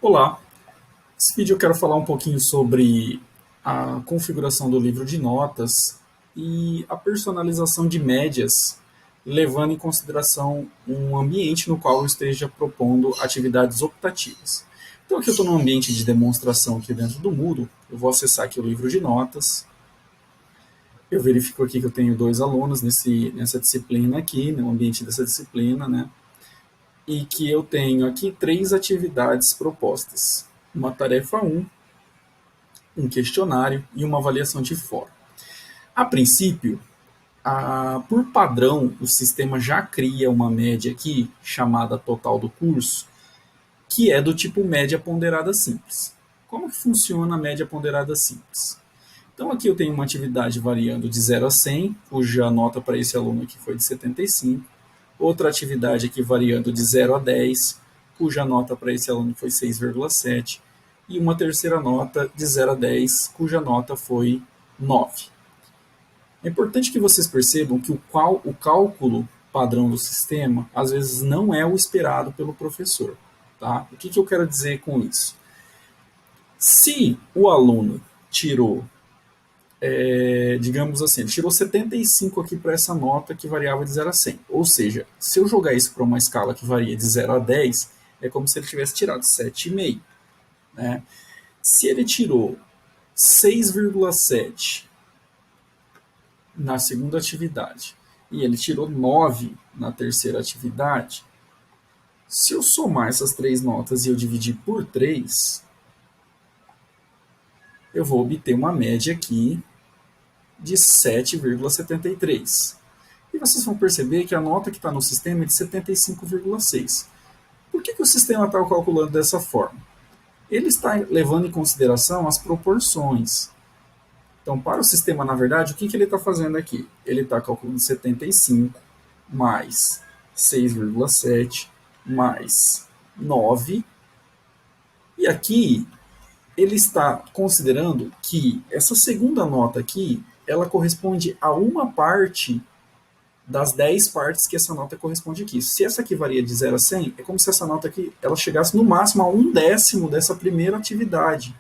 Olá, nesse vídeo eu quero falar um pouquinho sobre a configuração do livro de notas e a personalização de médias, levando em consideração um ambiente no qual eu esteja propondo atividades optativas. Então aqui eu estou num ambiente de demonstração aqui dentro do Moodle, eu vou acessar aqui o livro de notas, eu verifico aqui que eu tenho dois alunos nessa disciplina aqui, no ambiente dessa disciplina, né? E que eu tenho aqui três atividades propostas. Uma tarefa um questionário e uma avaliação de fora. A princípio, por padrão, o sistema já cria uma média aqui, chamada total do curso, que é do tipo média ponderada simples. Como que funciona a média ponderada simples? Então aqui eu tenho uma atividade variando de 0 a 100, cuja nota para esse aluno aqui foi de 75. Outra atividade aqui variando de 0 a 10, cuja nota para esse aluno foi 6,7. E uma terceira nota de 0 a 10, cuja nota foi 9. É importante que vocês percebam que o cálculo padrão do sistema, às vezes, não é o esperado pelo professor. Tá? O que eu quero dizer com isso? Se o aluno tirou, digamos assim, ele tirou 75 aqui para essa nota que variava de 0 a 100. Ou seja, se eu jogar isso para uma escala que varia de 0 a 10, é como se ele tivesse tirado 7,5. Né? Se ele tirou 6,7 na segunda atividade e ele tirou 9 na terceira atividade, se eu somar essas três notas e eu dividir por 3, eu vou obter uma média aqui de 7,73. E vocês vão perceber que a nota que está no sistema é de 75,6. Por que o sistema está calculando dessa forma? Ele está levando em consideração as proporções. Então, para o sistema, na verdade, o que ele está fazendo aqui? Ele está calculando 75 mais 6,7 mais 9. E aqui ele está considerando que essa segunda nota aqui, ela corresponde a uma parte das 10 partes que essa nota corresponde aqui. Se essa aqui varia de 0 a 100, é como se essa nota aqui ela chegasse no máximo a 1/10 dessa primeira atividade.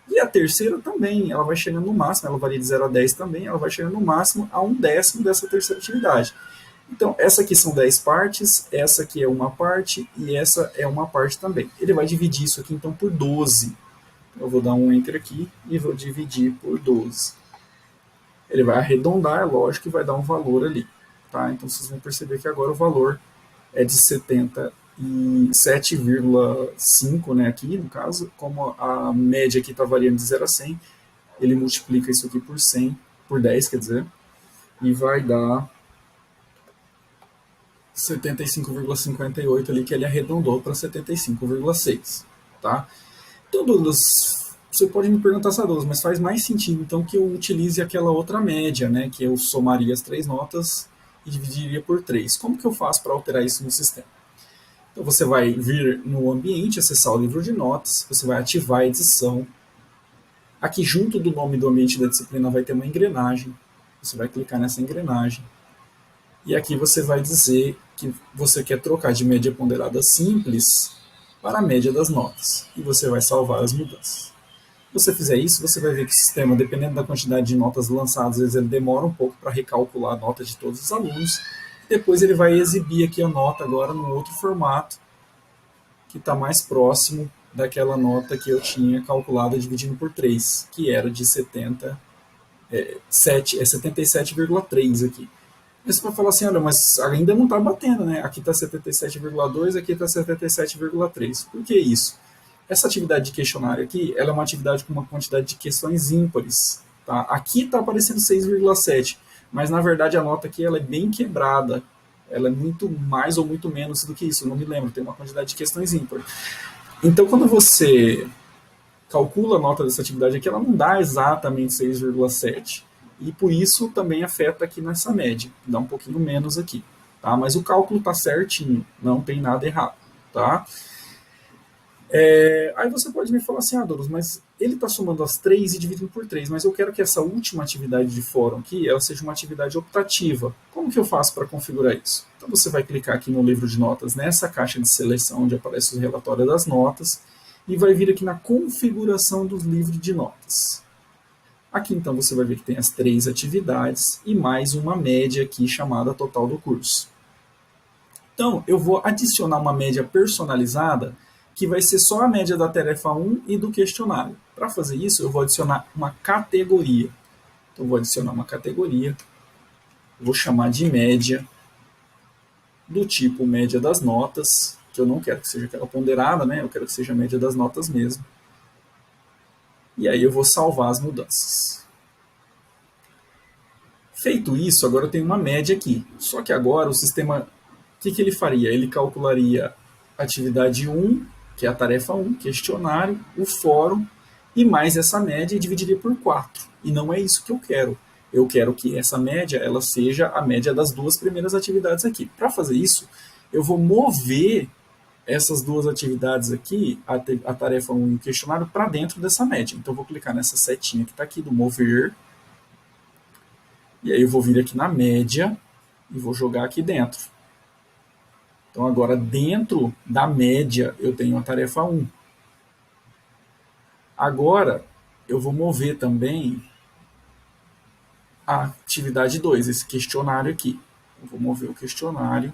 E a terceira também, ela vai chegando no máximo, ela varia de 0 a 10 também, ela vai chegando no máximo a 1/10 dessa terceira atividade. Então, essa aqui são 10 partes, essa aqui é uma parte e essa é uma parte também. Ele vai dividir isso aqui, então, por 12. Eu vou dar um Enter aqui e vou dividir por 12. Ele vai arredondar, é lógico, e vai dar um valor ali. Tá? Então, vocês vão perceber que agora o valor é de 77,5, né, aqui no caso, como a média aqui está variando de 0 a 100, ele multiplica isso aqui por 100, por 10, quer dizer, e vai dar 75,58 ali, que ele arredondou para 75,6, tá? Então, Douglas, você pode me perguntar, Douglas, mas faz mais sentido então que eu utilize aquela outra média, né, que eu somaria as três notas e dividiria por 3. Como que eu faço para alterar isso no sistema? Então você vai vir no ambiente, acessar o livro de notas, você vai ativar a edição. Aqui junto do nome do ambiente da disciplina vai ter uma engrenagem. Você vai clicar nessa engrenagem. E aqui você vai dizer que você quer trocar de média ponderada simples para a média das notas. E você vai salvar as mudanças. Se você fizer isso, você vai ver que o sistema, dependendo da quantidade de notas lançadas, às vezes ele demora um pouco para recalcular a nota de todos os alunos. Depois ele vai exibir aqui a nota agora num outro formato, que está mais próximo daquela nota que eu tinha calculado dividindo por 3, que era de 77,3 aqui. Mas você vai falar assim, olha, mas ainda não está batendo, né? Aqui está 77,2, aqui está 77,3. Por que isso? Essa atividade de questionário aqui, ela é uma atividade com uma quantidade de questões ímpares. Tá? Aqui está aparecendo 6,7, mas na verdade a nota aqui ela é bem quebrada. Ela é muito mais ou muito menos do que isso, eu não me lembro, tem uma quantidade de questões ímpares. Então, quando você calcula a nota dessa atividade aqui, ela não dá exatamente 6,7. E por isso também afeta aqui nessa média, dá um pouquinho menos aqui. Tá? Mas o cálculo está certinho, não tem nada errado. Tá? Aí você pode me falar assim, Douglas, mas ele está somando as 3 e dividindo por 3, mas eu quero que essa última atividade de fórum aqui, ela seja uma atividade optativa. Como que eu faço para configurar isso? Então você vai clicar aqui no livro de notas, nessa caixa de seleção onde aparece o relatório das notas, e vai vir aqui na configuração dos livros de notas. Aqui então você vai ver que tem as 3 atividades e mais uma média aqui chamada total do curso. Então eu vou adicionar uma média personalizada que vai ser só a média da tarefa 1 e do questionário. Para fazer isso eu vou adicionar uma categoria. Então vou adicionar uma categoria, vou chamar de média, do tipo média das notas, que eu não quero que seja aquela ponderada, né? Eu quero que seja a média das notas mesmo. E aí eu vou salvar as mudanças. Feito isso, agora eu tenho uma média aqui. Só que agora o sistema, o que ele faria? Ele calcularia a atividade 1, que é a tarefa 1, questionário, o fórum, e mais essa média e dividiria por 4. E não é isso que eu quero. Eu quero que essa média ela seja a média das 2 primeiras atividades aqui. Para fazer isso, eu vou mover essas 2 atividades aqui, a tarefa 1 e o questionário, para dentro dessa média. Então, eu vou clicar nessa setinha que está aqui do mover, e aí eu vou vir aqui na média e vou jogar aqui dentro. Então, agora, dentro da média, eu tenho a tarefa 1. Agora, eu vou mover também a atividade 2, esse questionário aqui. Eu vou mover o questionário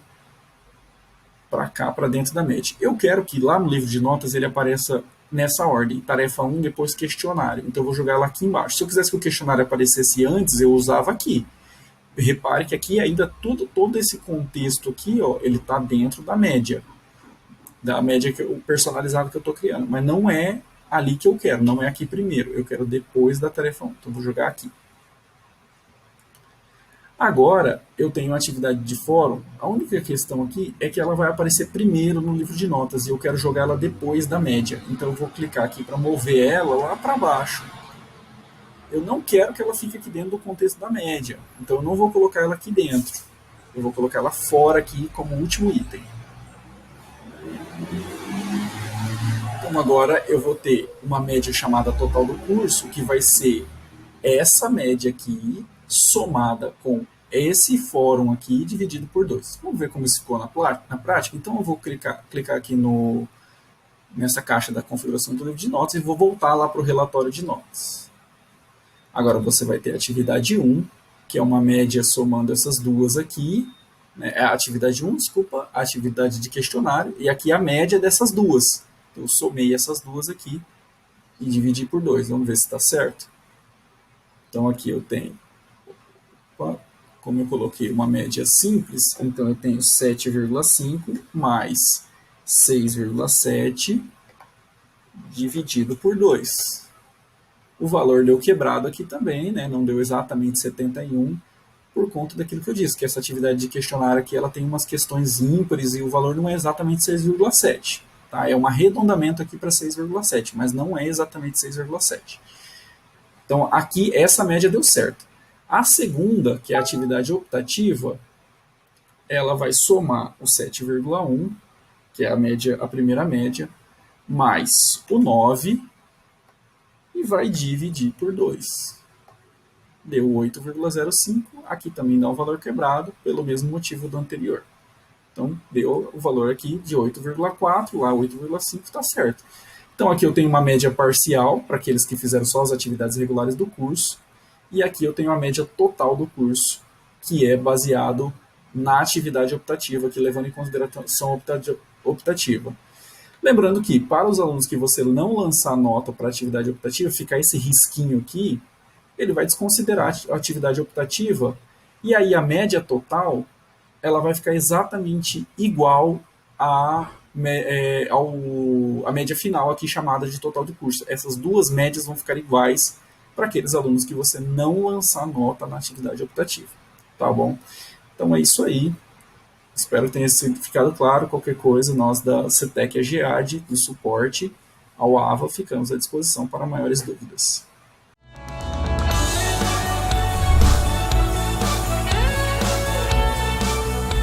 para cá, para dentro da média. Eu quero que lá no livro de notas ele apareça nessa ordem, tarefa 1, depois questionário. Então eu vou jogar ela aqui embaixo. Se eu quisesse que o questionário aparecesse antes, eu usava aqui. Repare que aqui ainda todo esse contexto aqui, ó, ele está dentro da média personalizada que eu estou criando, mas não é ali que eu quero, não é aqui primeiro, eu quero depois da tarefa 1. Então eu vou jogar aqui. Agora, eu tenho a atividade de fórum. A única questão aqui é que ela vai aparecer primeiro no livro de notas e eu quero jogar ela depois da média. Então, eu vou clicar aqui para mover ela lá para baixo. Eu não quero que ela fique aqui dentro do contexto da média. Então, eu não vou colocar ela aqui dentro. Eu vou colocar ela fora aqui como último item. Então, agora eu vou ter uma média chamada total do curso, que vai ser essa média aqui, somada com esse fórum aqui, dividido por 2. Vamos ver como isso ficou na prática? Então eu vou clicar aqui nessa caixa da configuração do livro de notas e vou voltar lá para o relatório de notas. Agora você vai ter a atividade 1, que é uma média somando essas duas aqui, né? A atividade 1, desculpa, a atividade de questionário, e aqui a média dessas duas. Então, eu somei essas duas aqui e dividi por 2. Vamos ver se está certo. Então aqui eu tenho, como eu coloquei uma média simples, então eu tenho 7,5 mais 6,7 dividido por 2. O valor deu quebrado aqui também, né? Não deu exatamente 71, por conta daquilo que eu disse, que essa atividade de questionário aqui ela tem umas questões ímpares e o valor não é exatamente 6,7. Tá? É um arredondamento aqui para 6,7, mas não é exatamente 6,7. Então, aqui, essa média deu certo. A segunda, que é a atividade optativa, ela vai somar o 7,1, que é a primeira média, mais o 9, e vai dividir por 2. Deu 8,05, aqui também dá um valor quebrado, pelo mesmo motivo do anterior. Então, deu o valor aqui de 8,4, lá 8,5, está certo. Então, aqui eu tenho uma média parcial, para aqueles que fizeram só as atividades regulares do curso, e aqui eu tenho a média total do curso, que é baseado na atividade optativa, que levando em consideração optativa. Lembrando que, para os alunos que você não lançar nota para a atividade optativa, ficar esse risquinho aqui, ele vai desconsiderar a atividade optativa, e aí a média total ela vai ficar exatamente igual a média final aqui chamada de total de curso. Essas duas médias vão ficar iguais para aqueles alunos que você não lançar nota na atividade optativa. Tá bom? Então é isso aí. Espero que tenha ficado claro. Qualquer coisa, nós da CETEC AGEAD, do suporte ao AVA, ficamos à disposição para maiores dúvidas.